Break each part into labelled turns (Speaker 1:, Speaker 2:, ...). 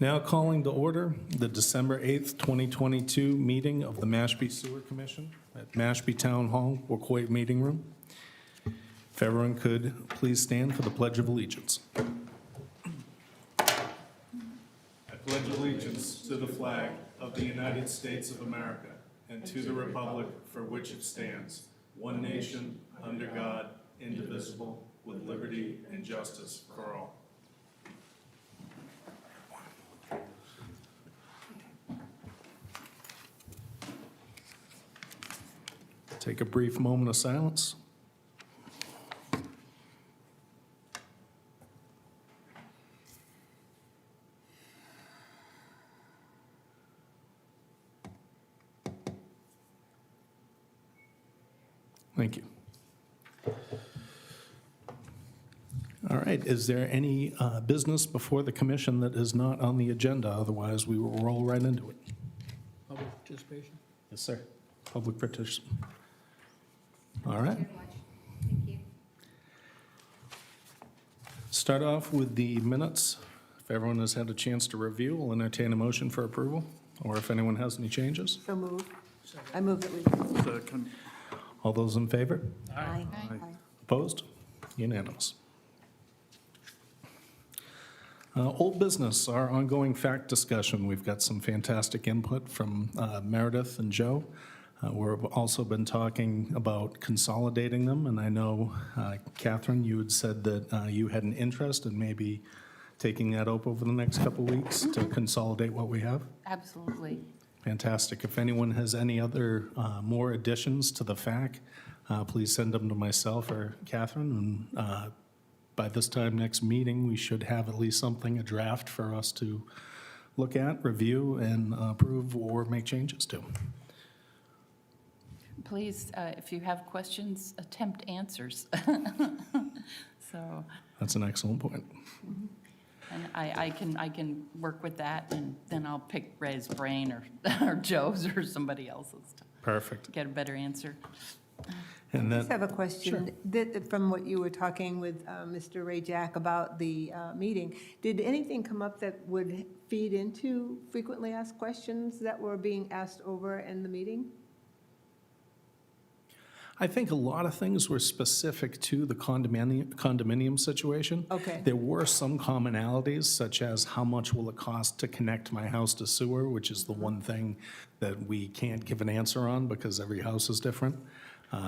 Speaker 1: Now calling to order the December 8th, 2022 meeting of the Mashpee Sewer Commission at Mashpee Town Hall, Wacoit Meeting Room. If everyone could please stand for the Pledge of Allegiance. I pledge allegiance to the flag of the United States of America and to the republic for which it stands, one nation, under God, indivisible, with liberty and justice for all. Take a brief moment of silence. Thank you. All right, is there any business before the commission that is not on the agenda? Otherwise, we will roll right into it.
Speaker 2: Public participation?
Speaker 1: Yes, sir. Public participation. All right.
Speaker 3: Thank you very much. Thank you.
Speaker 1: Start off with the minutes. If everyone has had a chance to review, we'll entertain a motion for approval, or if anyone has any changes.
Speaker 4: So moved. I move that we.
Speaker 2: Second.
Speaker 1: All those in favor?
Speaker 4: Aye.
Speaker 1: Opposed? Unanimous. Old business, our ongoing fact discussion. We've got some fantastic input from Meredith and Joe. We've also been talking about consolidating them, and I know, Catherine, you had said that you had an interest in maybe taking that up over the next couple weeks to consolidate what we have.
Speaker 3: Absolutely.
Speaker 1: Fantastic. If anyone has any other more additions to the FAQ, please send them to myself or Catherine. And by this time next meeting, we should have at least something, a draft for us to look at, review, and approve or make changes to.
Speaker 5: Please, if you have questions, attempt answers. So,
Speaker 1: That's an excellent point.
Speaker 5: and I can work with that, and then I'll pick Ray's brain or Joe's or somebody else's to
Speaker 1: Perfect.
Speaker 5: get a better answer.
Speaker 1: And
Speaker 4: I just
Speaker 1: then,
Speaker 4: have a question. From what you were talking with Mr. Ray Jack about the meeting, did anything come up that would feed into frequently asked questions that were being asked over in the meeting?
Speaker 1: I think a lot of things were specific to the condominium situation.
Speaker 4: Okay.
Speaker 1: There were some commonalities, such as how much will it cost to connect my house to sewer, which is the one thing that we can't give an answer on because every house is different.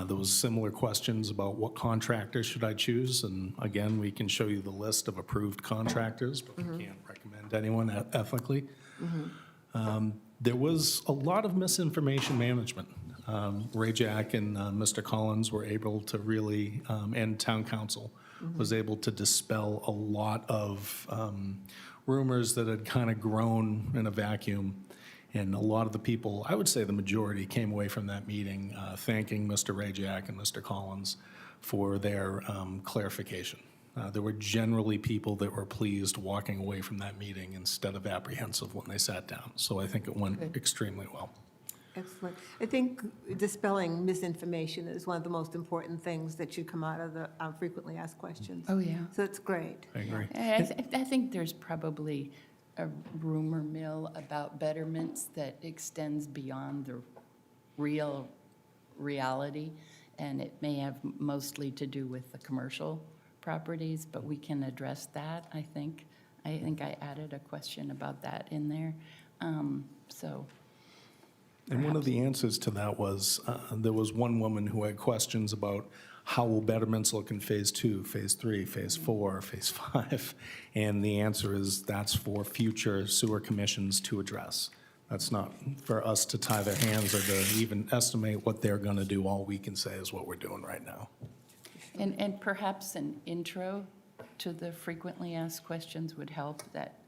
Speaker 1: There was similar questions about what contractor should I choose, and again, we can show you the list of approved contractors, but we can't recommend anyone ethically. There was a lot of misinformation management. Ray Jack and Mr. Collins were able to really, and town council was able to dispel a lot of rumors that had kind of grown in a vacuum. And a lot of the people, I would say the majority, came away from that meeting thanking Mr. Ray Jack and Mr. Collins for their clarification. There were generally people that were pleased walking away from that meeting instead of apprehensive when they sat down. So I think it went extremely well.
Speaker 4: Excellent. I think dispelling misinformation is one of the most important things that should come out of the frequently asked questions.
Speaker 5: Oh, yeah.
Speaker 4: So it's great.
Speaker 1: I agree.
Speaker 5: I think there's probably a rumor mill about betterments that extends beyond the reality, and it may have mostly to do with the commercial properties, but we can address that, I think. I think I added a question about that in there. So.
Speaker 1: And one of the answers to that was, there was one woman who had questions about how will betterments look in phase 2, phase 3, phase 4, phase 5? And the answer is that's for future sewer commissions to address. That's not for us to tie their hands or to even estimate what they're going to do. All we can say is what we're doing right now.
Speaker 5: And perhaps an intro to the frequently asked questions would help, that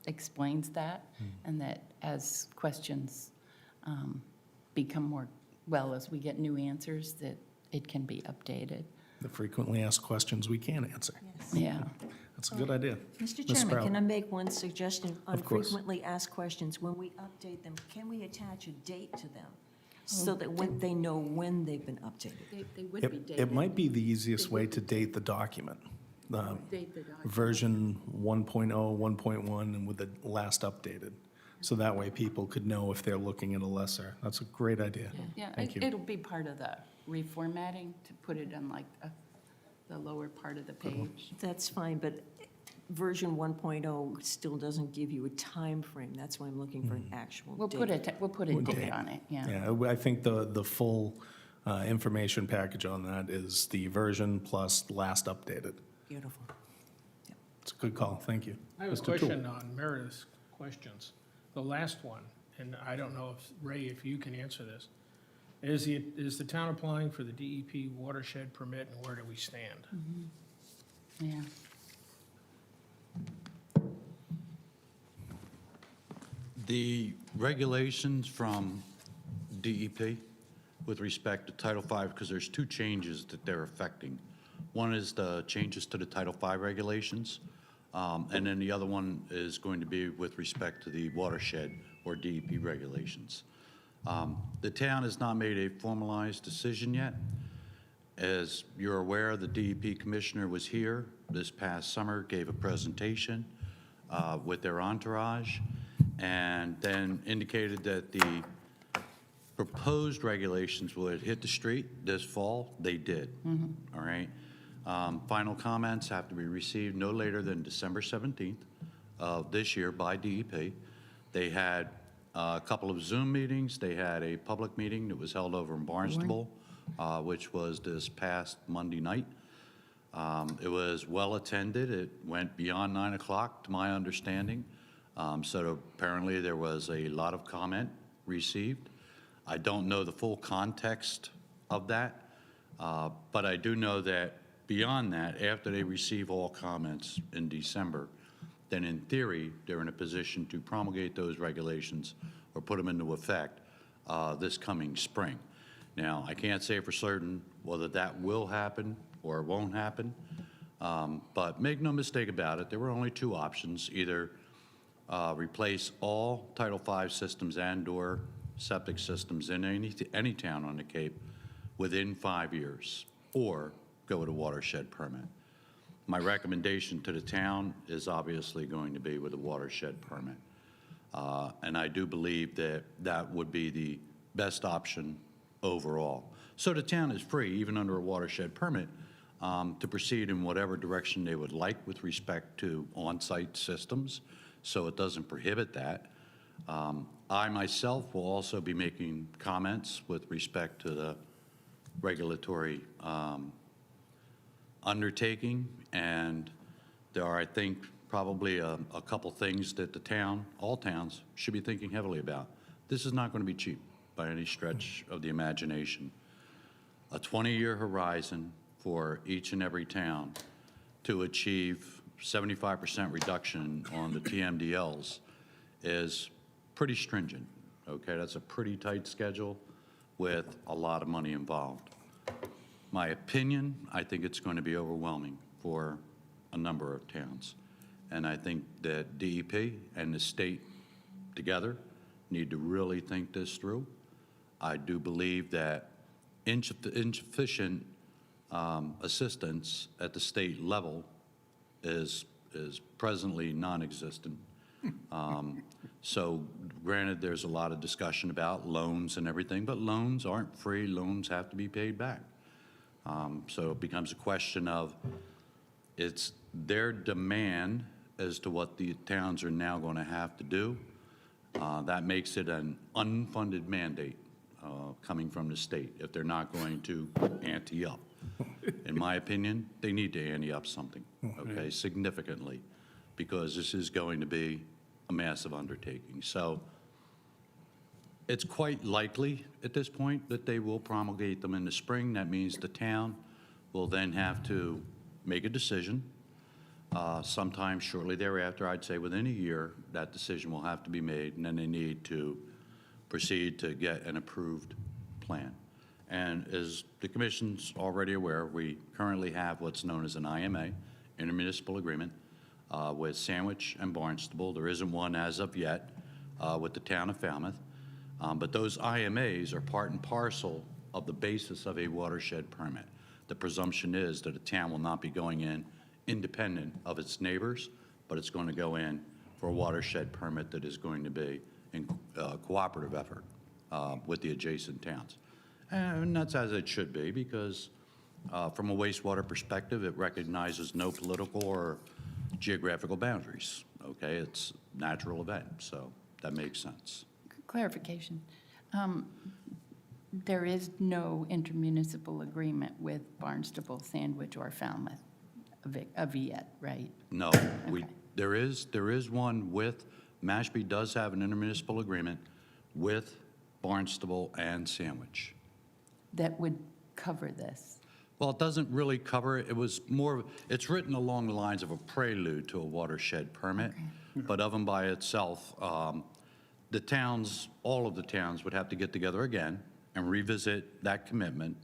Speaker 5: explains that, and that as questions become more, well, as we get new answers, that it can be updated.
Speaker 1: The frequently asked questions we can answer.
Speaker 5: Yeah.
Speaker 1: That's a good idea.
Speaker 6: Mr.
Speaker 1: Ms.
Speaker 6: Chairman,
Speaker 1: Sprout.
Speaker 6: can I make one suggestion on
Speaker 1: Of course.
Speaker 6: frequently asked questions? When we update them, can we attach a date to them so that when they know when they've been updated?
Speaker 5: They would be dated.
Speaker 1: It might be the easiest way to date the document.
Speaker 2: Date the document.
Speaker 1: version 1.0, 1.1, and with the last updated. So that way people could know if they're looking at a lesser. That's a great idea.
Speaker 5: Yeah,
Speaker 1: Thank you.
Speaker 5: it'll be part of the reformatting to put it on like the lower part of the page.
Speaker 6: That's fine, but version 1.0 still doesn't give you a time frame. That's why I'm looking for an actual date.
Speaker 5: We'll put a
Speaker 1: We'll
Speaker 5: date
Speaker 1: date.
Speaker 5: on it, yeah.
Speaker 1: Yeah, I think the full information package on that is the version plus last updated.
Speaker 6: Beautiful.
Speaker 1: It's a good call, thank you.
Speaker 2: I have a
Speaker 1: Mr. Toole.
Speaker 2: question on Meredith's questions. The last one, and I don't know if, Ray, if you can answer this. Is the town applying for the DEP watershed permit, and where do we stand?
Speaker 5: Yeah.
Speaker 7: The regulations from DEP with respect to Title V, because there's two changes that they're affecting. One is the changes to the Title V regulations, and then the other one is going to be with respect to the watershed or DEP regulations. The town has not made a formalized decision yet. As you're aware, the DEP commissioner was here this past summer, gave a presentation with their entourage, and then indicated that the proposed regulations would hit the street this fall. They did, all right? Final comments have to be received no later than December 17th of this year by DEP. They had a couple of Zoom meetings. They had a public meeting that was held over in Barnstable, which was this past Monday night. It was well-attended. It went beyond 9 o'clock, to my understanding. So apparently there was a lot of comment received. I don't know the full context of that, but I do know that beyond that, after they receive all comments in December, then in theory, they're in a position to promulgate those regulations or put them into effect this coming spring. Now, I can't say for certain whether that will happen or won't happen, but make no mistake about it, there were only two options: either replace all Title V systems and/or septic systems in any town on the Cape within 5 years, or go with a watershed permit. My recommendation to the town is obviously going to be with a watershed permit. And I do believe that that would be the best option overall. So the town is free, even under a watershed permit, to proceed in whatever direction they would like with respect to on-site systems, so it doesn't prohibit that. I myself will also be making comments with respect to the regulatory undertaking, and there are, I think, probably a couple things that the town, all towns, should be thinking heavily about. This is not going to be cheap by any stretch of the imagination. A 20-year horizon for each and every town to achieve 75% reduction on the TMDLs is pretty stringent, okay? That's a pretty tight schedule with a lot of money involved. My opinion, I think it's going to be overwhelming for a number of towns. And I think that DEP and the state together need to really think this through. I do believe that insufficient assistance at the state level is presently non-existent. So granted, there's a lot of discussion about loans and everything, but loans aren't free. Loans have to be paid back. So it becomes a question of it's their demand as to what the towns are now going to have to do. That makes it an unfunded mandate coming from the state if they're not going to ante up. In my opinion, they need to ante up something, okay, significantly, because this is going to be a massive undertaking. So it's quite likely at this point that they will promulgate them in the spring. That means the town will then have to make a decision. Sometime shortly thereafter, I'd say within a year, that decision will have to be made, and then they need to proceed to get an approved plan. And as the commission's already aware, we currently have what's known as an IMA, intermunicipal agreement, with Sandwich and Barnstable. There isn't one as of yet with the town of Falmouth. But those IMAs are part and parcel of the basis of a watershed permit. The presumption is that a town will not be going in independent of its neighbors, but it's going to go in for a watershed permit that is going to be in cooperative effort with the adjacent towns. And that's as it should be, because from a wastewater perspective, it recognizes no political or geographical boundaries, okay? It's a natural event, so that makes sense.
Speaker 5: Clarification. There is no intermunicipal agreement with Barnstable, Sandwich, or Falmouth of yet, right?
Speaker 7: No,
Speaker 5: Okay.
Speaker 7: there is one with, Mashpee does have an intermunicipal agreement with Barnstable and Sandwich.
Speaker 5: That would cover this.
Speaker 7: Well, it doesn't really cover it. It was more, it's written along the lines of a prelude to a watershed permit, but of and by itself, the towns, all of the towns would have to get together again and revisit that commitment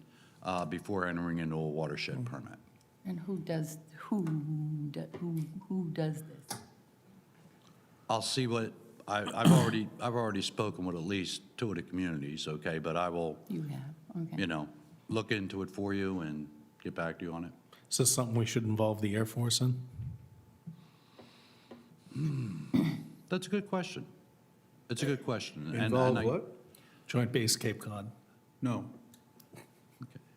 Speaker 7: before entering into a watershed permit.
Speaker 5: And who does this?
Speaker 7: I'll see what, I've already spoken with at least 2 of the communities, okay? But I will,
Speaker 5: You have, okay.
Speaker 7: you know, look into it for you and get back to you on it.
Speaker 1: Is this something we should involve the Air Force in?
Speaker 7: That's a good question. It's a good question. And
Speaker 8: Involve
Speaker 7: I-
Speaker 8: what?
Speaker 1: Joint Base Cape Cod,
Speaker 8: No,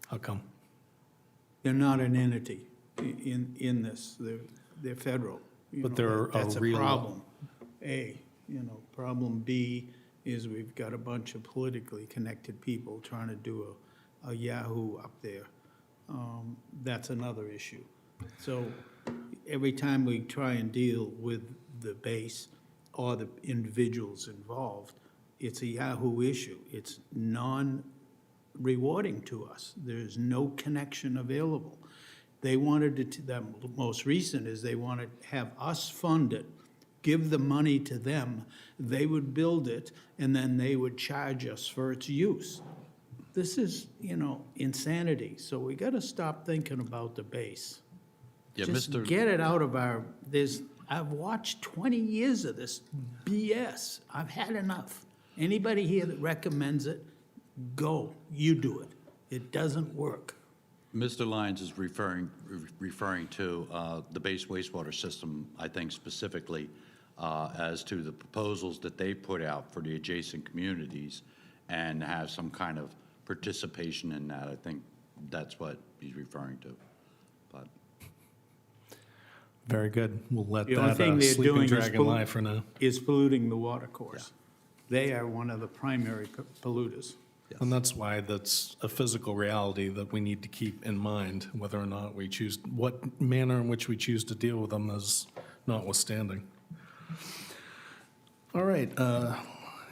Speaker 1: how come?
Speaker 8: they're not an entity in this. They're federal. You
Speaker 1: But
Speaker 8: know,
Speaker 1: they're a
Speaker 8: that's
Speaker 1: real-
Speaker 8: problem. Problem B is we've got a bunch of politically connected people trying to do a Yahoo up there. That's another issue. So every time we try and deal with the base or the individuals involved, it's a Yahoo issue. It's non-rewarding to us. There's no connection available. They wanted it to, the most recent is they wanted to have us fund it, give the money to them, they would build it, and then they would charge us for its use. This is, insanity. So we got to stop thinking about the base.
Speaker 7: Yeah,
Speaker 8: Just
Speaker 7: Mr.
Speaker 8: get it out of I've watched 20 years of this BS. I've had enough. Anybody here that recommends it, go, you do it. It doesn't work.
Speaker 7: Mr. Lyons is referring to the base wastewater system, I think specifically, as to the proposals that they put out for the adjacent communities and have some kind of participation in that. I think that's what he's referring to. But
Speaker 1: Very good. We'll let
Speaker 8: The only
Speaker 1: that
Speaker 8: thing they're
Speaker 1: sleeping
Speaker 8: doing is
Speaker 1: dragon lie for now.
Speaker 8: is polluting the water course. They are one of the primary polluters.
Speaker 1: And that's why that's a physical reality that we need to keep in mind, whether or not we choose, what manner in which we choose to deal with them is notwithstanding. All right,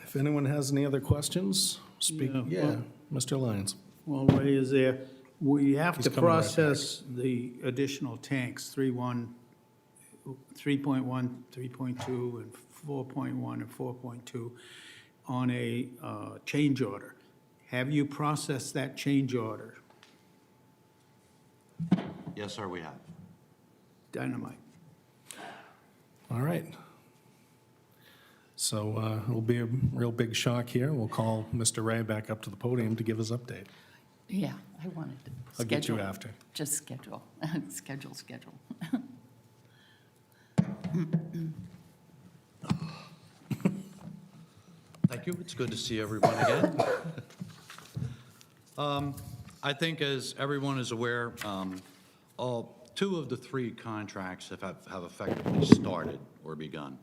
Speaker 1: if anyone has any other questions, speak,
Speaker 8: Yeah,
Speaker 1: yeah,
Speaker 8: well-
Speaker 1: Mr. Lyons.
Speaker 8: Well, Ray is there. We have
Speaker 1: He's
Speaker 8: to
Speaker 1: coming right back.
Speaker 8: process the additional tanks, 3.1, 3.2, and 4.1 and 4.2 on a change order. Have you processed that change order?
Speaker 7: yes, sir, we have.
Speaker 8: Dynamite.
Speaker 1: All right. So it'll be a real big shock here. We'll call Mr. Ray back up to the podium to give his update.
Speaker 5: Yeah, I wanted to
Speaker 1: I'll get you
Speaker 5: schedule-
Speaker 1: after.
Speaker 5: Just schedule, schedule.
Speaker 7: Thank you. It's good to see everyone again. I think as everyone is aware, two of the 3 contracts have effectively started or begun.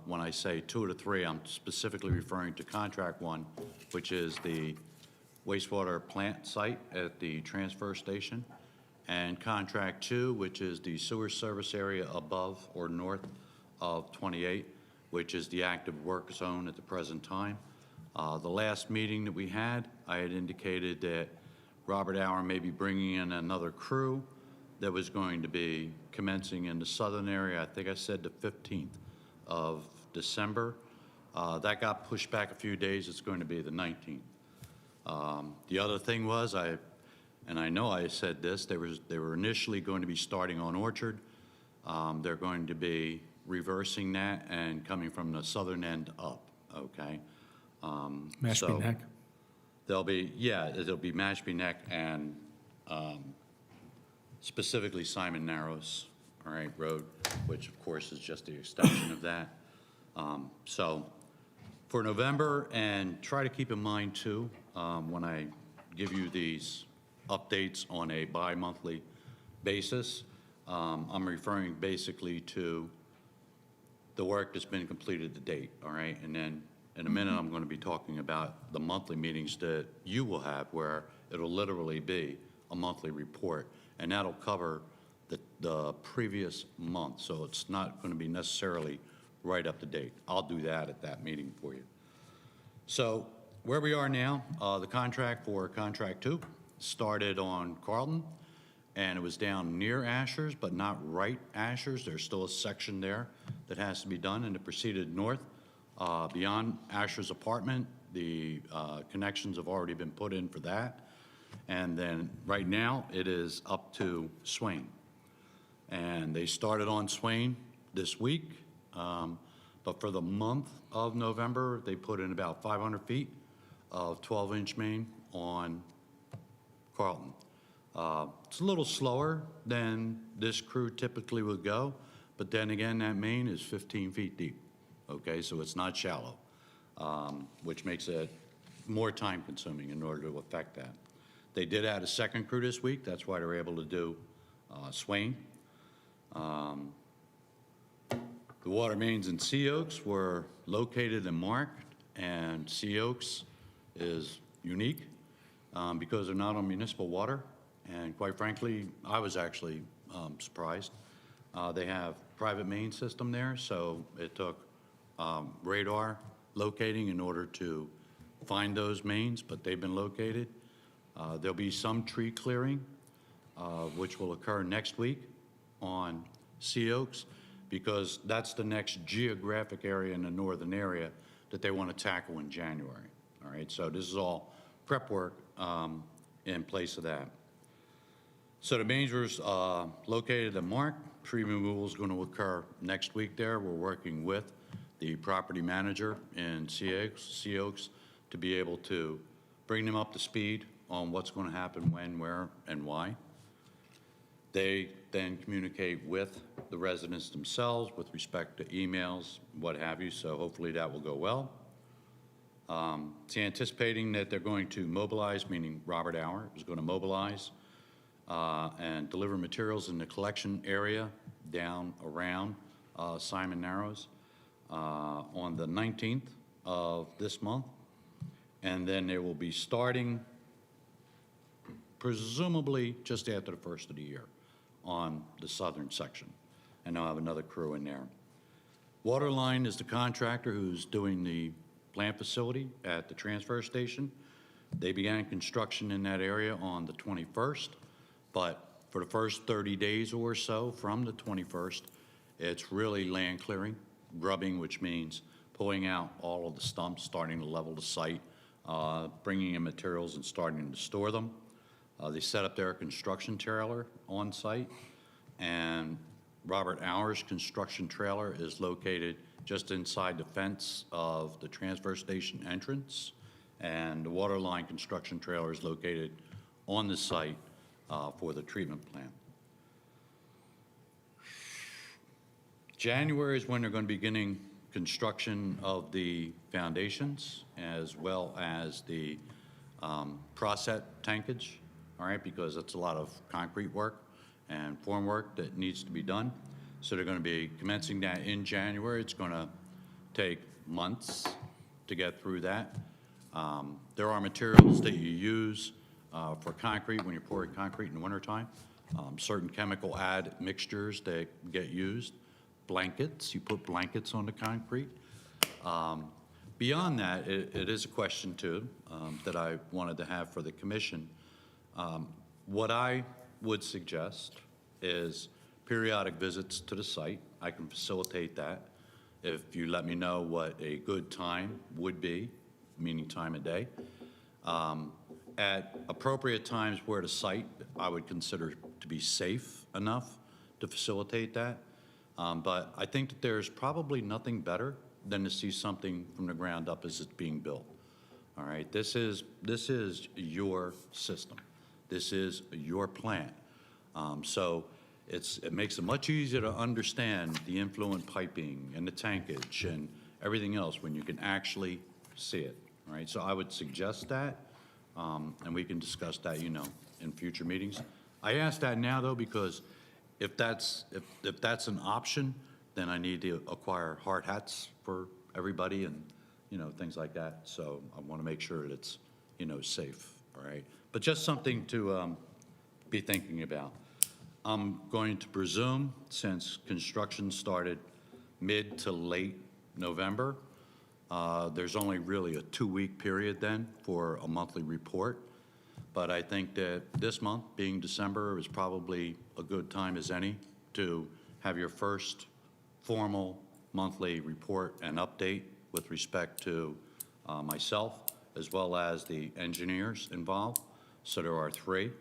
Speaker 7: When I say 2 of the 3, I'm specifically referring to contract 1, which is the wastewater plant site at the transfer station, and contract 2, which is the sewer service area above or north of 28, which is the active work zone at the present time. The last meeting that we had, I had indicated that Robert Auer may be bringing in another crew that was going to be commencing in the southern area. I think I said the 15th of December. That got pushed back a few days. It's going to be the 19th. The other thing was, I know I said this, they were initially going to be starting on Orchard. They're going to be reversing that and coming from the southern end up, okay?
Speaker 1: Mashpee
Speaker 7: So
Speaker 1: Neck.
Speaker 7: There'll be Mashpee Neck and specifically Simon Narrows, all right, Road, which of course is just the extension of that. So for November, and try to keep in mind too, when I give you these updates on a bi-monthly basis, I'm referring basically to the work that's been completed to date, all right? And then in a minute, I'm going to be talking about the monthly meetings that you will have, where it'll literally be a monthly report, and that'll cover the previous month, so it's not going to be necessarily right up to date. I'll do that at that meeting for you. So where we are now, the contract for Contract 2 started on Carlton, and it was down near Ashers, but not right Ashers. There's still a section there that has to be done, and it proceeded north beyond Asher's apartment. The connections have already been put in for that. And then right now, it is up to Swain. And they started on Swain this week, but for the month of November, they put in about 500 feet of 12-inch main on Carlton. It's a little slower than this crew typically would go, but then again, that main is 15 feet deep, okay? So it's not shallow, which makes it more time-consuming in order to affect that. They did add a second crew this week. That's why they were able to do Swain. The water mains in Sea Oaks were located and marked, and Sea Oaks is unique because they're not on municipal water. And quite frankly, I was actually surprised. They have private main system there, so it took radar locating in order to find those mains, but they've been located. There'll be some tree clearing, which will occur next week on Sea Oaks, because that's the next geographic area in the northern area that they want to tackle in January. All right, so this is all prep work in place of that. So the mains were located and marked. Tree removal is going to occur next week there. We're working with the property manager in Sea Oaks to be able to bring them up to speed on what's going to happen, when, where, and why. They then communicate with the residents themselves with respect to emails, what have you, so hopefully that will go well. It's anticipating that they're going to mobilize, meaning Robert Auer is going to mobilize and deliver materials in the collection area down around Simon Narrows on the 19th of this month. And then they will be starting presumably just after the first of the year on the southern section. And I'll have another crew in there. Waterline is the contractor who's doing the plant facility at the transfer station. They began construction in that area on the 21st, but for the first 30 days or so from the 21st, it's really land clearing, grubbing, which means pulling out all of the stumps, starting to level the site, bringing in materials and starting to store them. They set up their construction trailer on site, and Robert Auer's construction trailer is located just inside the fence of the transfer station entrance, and the Waterline construction trailer is located on the site for the treatment plant. January is when they're going to be beginning construction of the foundations as well as the process tankage, all right, because it's a lot of concrete work and form work that needs to be done. So they're going to be commencing that in January. It's going to take months to get through that. There are materials that you use for concrete when you're pouring concrete in the wintertime, certain chemical add mixtures that get used, blankets, you put blankets on the concrete. Beyond that, it is a question too that I wanted to have for the commission. What I would suggest is periodic visits to the site. I can facilitate that if you let me know what a good time would be, meaning time of day. At appropriate times where the site I would consider to be safe enough to facilitate that. But I think that there's probably nothing better than to see something from the ground up as it's being built. All right, this is your system. This is your plant. So it makes it much easier to understand the influent piping and the tankage and everything else when you can actually see it, right? So I would suggest that, and we can discuss that, in future meetings. I ask that now, though, because if that's an option, then I need to acquire hard hats for everybody and, things like that. So I want to make sure that it's, safe, all right? But just something to be thinking about. I'm going to presume, since construction started mid to late November, there's only really a 2-week period then for a monthly report. But I think that this month, being December, is probably a good time as any to have your first formal monthly report and update with respect to myself, as well as the engineers involved. So there are 3.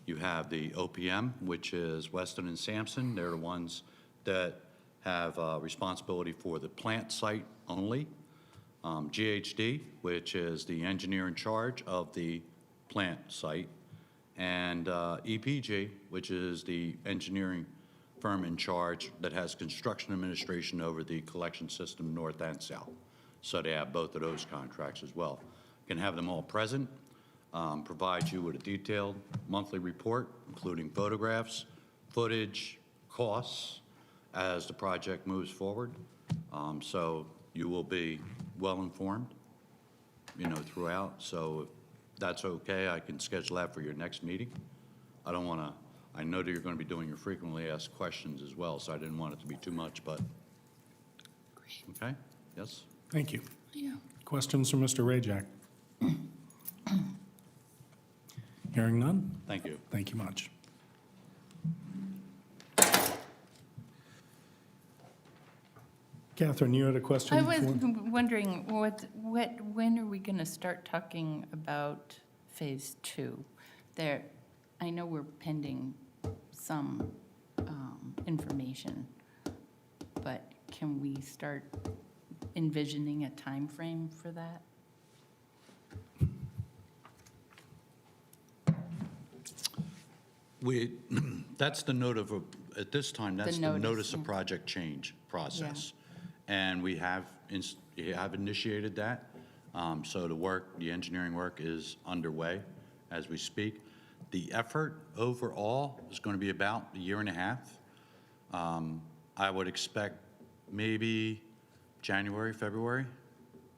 Speaker 7: You have the OPM, which is Weston and Sampson. They're the ones that have responsibility for the plant site only. GHD, which is the engineer in charge of the plant site. And EPG, which is the engineering firm in charge that has construction administration over the collection system north and south. So they have both of those contracts as well. Can have them all present. Provide you with a detailed monthly report, including photographs, footage, costs, as the project moves forward. So you will be well-informed, throughout. So if that's okay, I can schedule that for your next meeting. I know that you're going to be doing your frequently asked questions as well, so I didn't want it to be too much, but, okay, yes?
Speaker 1: Thank you.
Speaker 5: Yeah.
Speaker 1: Questions for Mr. Rajak? Hearing none?
Speaker 7: Thank you.
Speaker 1: Thank you much. Catherine, you had a question?
Speaker 5: I was
Speaker 1: before?
Speaker 5: wondering, when are we going to start talking about Phase 2? I know we're pending some information, but can we start envisioning a time frame for that?
Speaker 7: That's the note of, at this time, that's the
Speaker 5: notice,
Speaker 7: notice of
Speaker 5: yeah.
Speaker 7: project change process. And we have initiated that. So the engineering work is underway as we speak. The effort overall is going to be about 1.5 years. I would expect maybe January, February,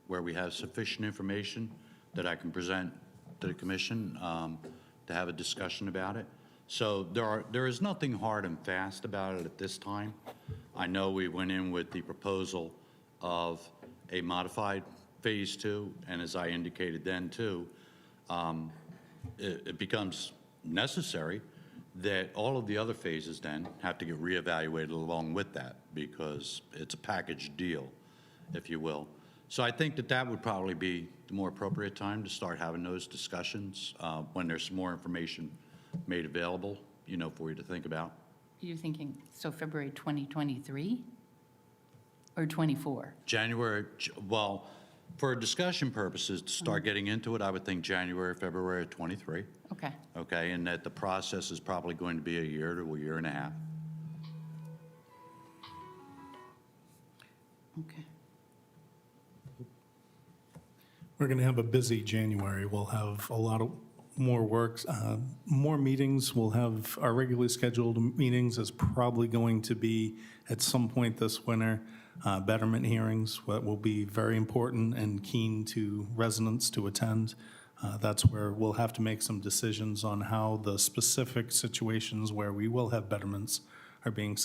Speaker 7: where we have sufficient information that I can present to the commission to have a discussion about it. So there is nothing hard and fast about it at this time. I know we went in with the proposal of a modified Phase 2, and as I indicated then too, it becomes necessary that all of the other phases then have to get reevaluated along with that, because it's a package deal, if you will. So I think that would probably be the more appropriate time to start having those discussions when there's more information made available, for you to think about.
Speaker 5: You're thinking, so February 2023 or 24?
Speaker 7: January, well, for discussion purposes, to start getting into it, I would think January, February of '23.
Speaker 5: Okay.
Speaker 7: Okay, and that the process is probably going to be 1 year to 1.5 years.
Speaker 5: Okay.
Speaker 1: We're going to have a busy January. We'll have a lot of more works, more meetings. We'll have our regularly scheduled meetings is probably going to be at some point this winter. Betterment hearings, what will be very important and keen to residents to attend. That's where we'll have to make some decisions on how the specific situations where we will have betterments are being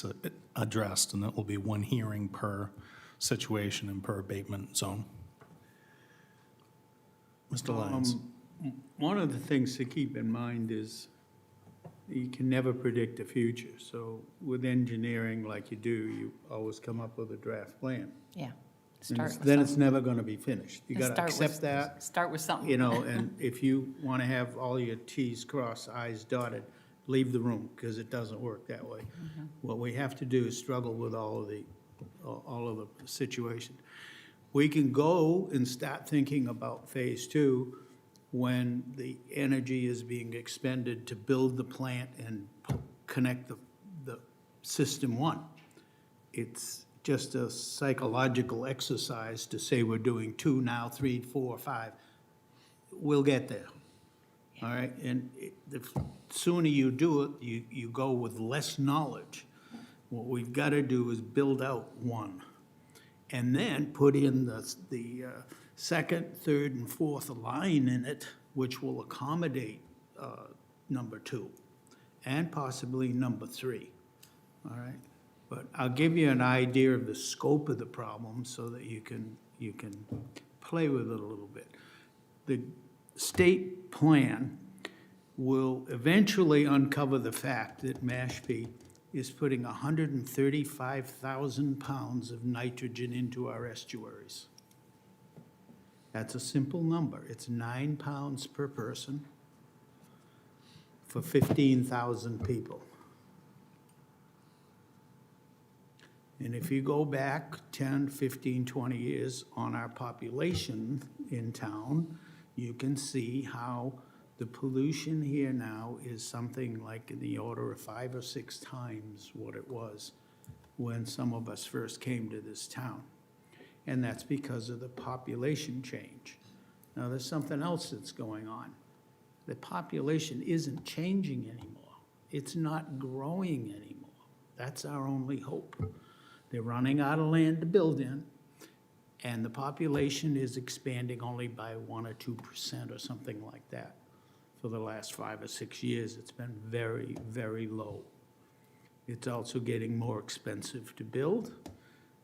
Speaker 1: addressed, and it will be 1 hearing per situation and per abatement zone. Mr. Lyons.
Speaker 8: One of the things to keep in mind is you can never predict the future. So with engineering like you do, you always come up with a draft plan.
Speaker 5: Yeah.
Speaker 8: And
Speaker 5: Start with
Speaker 8: then it's
Speaker 5: something.
Speaker 8: never going to be finished. You got to accept that.
Speaker 5: Start with something.
Speaker 8: And if you want to have all your Ts crossed, Is dotted, leave the room, because it doesn't work that way. What we have to do is struggle with all of the situation. We can go and start thinking about Phase 2 when the energy is being expended to build the plant and connect the system one. It's just a psychological exercise to say we're doing 2 now, 3, 4, 5. We'll get there, all right? And the sooner you do it, you go with less knowledge. What we've got to do is build out one, and then put in the second, third, and fourth line in it, which will accommodate number 2, and possibly number 3, all right? But I'll give you an idea of the scope of the problem so that you can play with it a little bit. The state plan will eventually uncover the fact that Mashpee is putting 135,000 pounds of nitrogen into our estuaries. That's a simple number. It's 9 pounds per person for 15,000 people. And if you go back 10, 15, 20 years on our population in town, you can see how the pollution here now is something like in the order of 5 or 6 times what it was when some of us first came to this town. And that's because of the population change. Now, there's something else that's going on. The population isn't changing anymore. It's not growing anymore. That's our only hope. They're running out of land to build in, and the population is expanding only by 1 or 2% or something like that. For the last 5 or 6 years, it's been very, very low. It's also getting more expensive to build,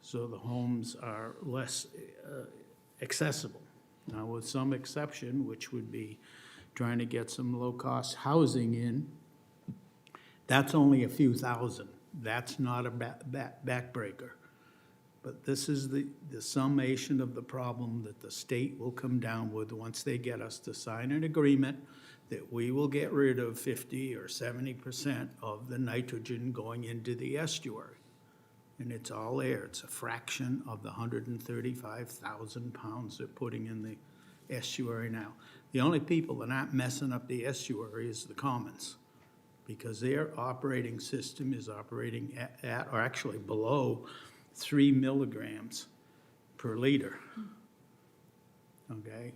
Speaker 8: so the homes are less accessible. Now, with some exception, which would be trying to get some low-cost housing in, that's only a few thousand. That's not a backbreaker. But this is the summation of the problem that the state will come down with once they get us to sign an agreement that we will get rid of 50 or 70% of the nitrogen going into the estuary. And it's all air. It's a fraction of the 135,000 pounds they're putting in the estuary now. The only people that aren't messing up the estuary is the commons, because their operating system is operating at or actually below 3 milligrams per liter. Okay?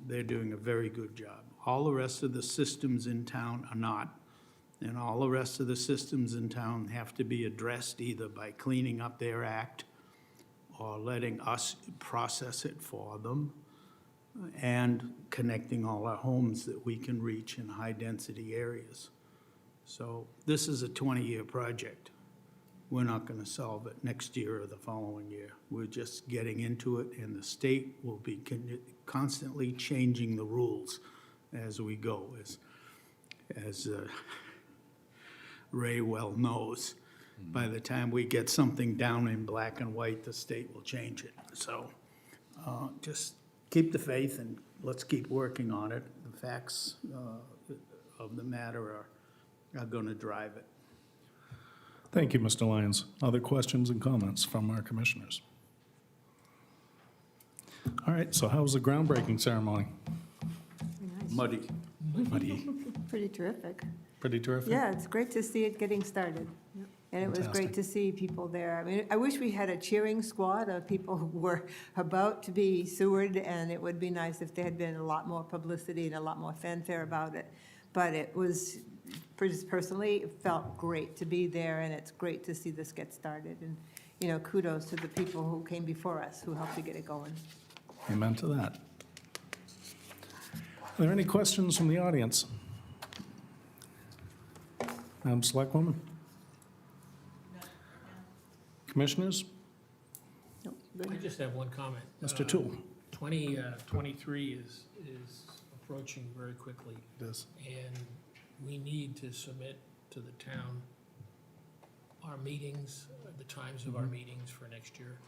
Speaker 8: They're doing a very good job. All the rest of the systems in town are not. And all the rest of the systems in town have to be addressed either by cleaning up their act or letting us process it for them and connecting all our homes that we can reach in high-density areas. So this is a 20-year project. We're not going to solve it next year or the following year. We're just getting into it, and the state will be constantly changing the rules as we go, as Ray well knows. By the time we get something down in black and white, the state will change it. So just keep the faith, and let's keep working on it. The facts of the matter are going to drive it.
Speaker 1: Thank you, Mr. Lyons. Other questions and comments from our commissioners? All right, so how was the groundbreaking ceremony?
Speaker 8: Muddy.
Speaker 1: Muddy.
Speaker 4: Pretty terrific.
Speaker 1: Pretty terrific?
Speaker 4: Yeah, it's great to see it getting started. And it was great
Speaker 1: Fantastic.
Speaker 4: to see people there. I mean, I wish we had a cheering squad of people who were about to be sewered, and it would be nice if there had been a lot more publicity and a lot more fanfare about it. But it was, personally, it felt great to be there, and it's great to see this get started. And, you know, kudos to the people who came before us, who helped to get it going.
Speaker 1: Amen to that. Are there any questions from the audience? Madam Selectwoman? Commissioners?
Speaker 4: Nope,
Speaker 2: I
Speaker 4: good.
Speaker 2: just have one comment.
Speaker 1: Mr. Toole?
Speaker 2: 2023 is approaching very quickly,
Speaker 1: Yes.
Speaker 2: and we need to submit to the town our meetings, the times of our meetings for next year.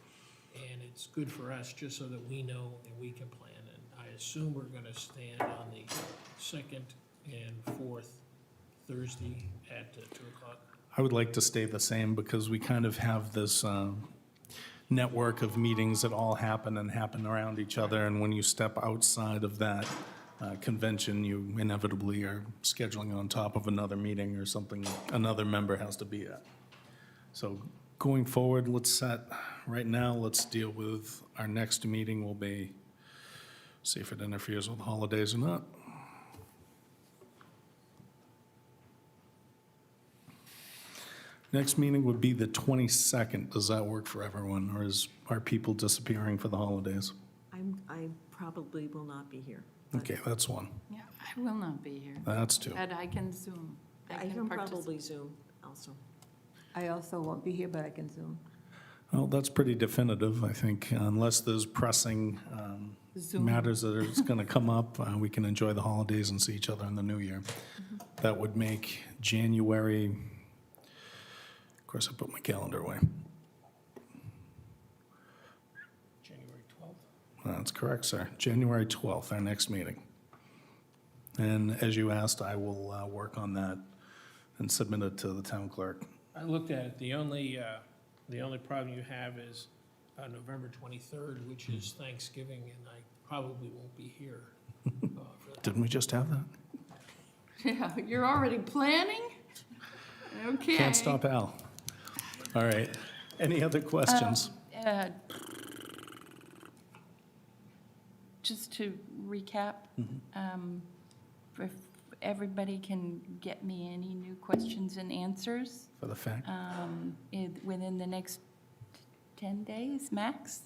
Speaker 2: And it's good for us, just so that we know and we can plan. And I assume we're gonna stand on the second and fourth Thursday at 2 o'clock.
Speaker 1: I would like to stay the same because we kind of have this network of meetings that all happen and happen around each other. And when you step outside of that convention, you inevitably are scheduling on top of another meeting or something another member has to be at. So going forward, right now, let's deal with, our next meeting will be, see if it interferes with holidays or not. Next meeting would be the 22nd. Does that work for everyone, or are people disappearing for the holidays?
Speaker 6: I probably will not be here. but
Speaker 1: Okay, that's one.
Speaker 5: Yeah, I will not be here,
Speaker 1: That's two.
Speaker 5: but I can Zoom.
Speaker 6: I can
Speaker 5: participate.
Speaker 6: probably Zoom also.
Speaker 4: I also won't be here, but I can Zoom.
Speaker 1: Well, that's pretty definitive, I think, unless there's pressing
Speaker 5: Zoom.
Speaker 1: matters that are going to come up, we can enjoy the holidays and see each other in the new year. That would make January, of course, I put my calendar away.
Speaker 2: January 12th.
Speaker 1: That's correct, sir. January 12th, our next meeting. And as you asked, I will work on that and submit it to the town clerk.
Speaker 2: I looked at it. The only problem you have is November 23rd, which is Thanksgiving, and I probably won't be here for that.
Speaker 1: Didn't we just have that?
Speaker 5: Yeah, you're already planning? Okay.
Speaker 1: Can't stop Al. All right. Any other questions?
Speaker 5: Uh, Just to recap, if everybody can get me any new questions and answers
Speaker 1: For the fact?
Speaker 5: within the next 10 days, max.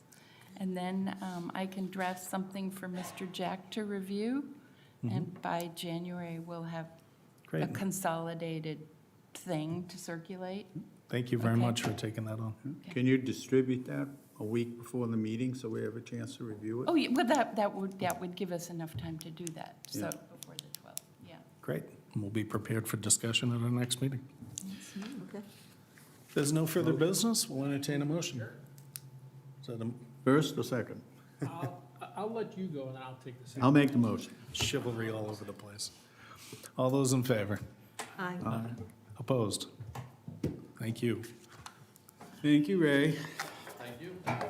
Speaker 5: And then I can draft something for Mr. Jack to review. And by January, we'll have a
Speaker 1: Great.
Speaker 5: consolidated thing to circulate.
Speaker 1: Thank you very
Speaker 5: Okay.
Speaker 1: much for taking that on.
Speaker 8: Can you distribute that a week before the meeting so we have a chance to review it?
Speaker 5: Oh, yeah, well, that would give us enough time to do that, so
Speaker 8: Yeah.
Speaker 5: before the 12th, yeah.
Speaker 1: Great. We'll be prepared for discussion at our next meeting.
Speaker 6: Okay.
Speaker 1: If there's no further business, we'll entertain a motion. Is that a
Speaker 8: First or second?
Speaker 2: I'll let you go, and then I'll take the second.
Speaker 8: I'll make the motion.
Speaker 1: chivalry all over the place? All those in favor?
Speaker 6: Aye.
Speaker 1: Opposed? Thank you.
Speaker 8: Thank you, Ray.
Speaker 7: Thank you.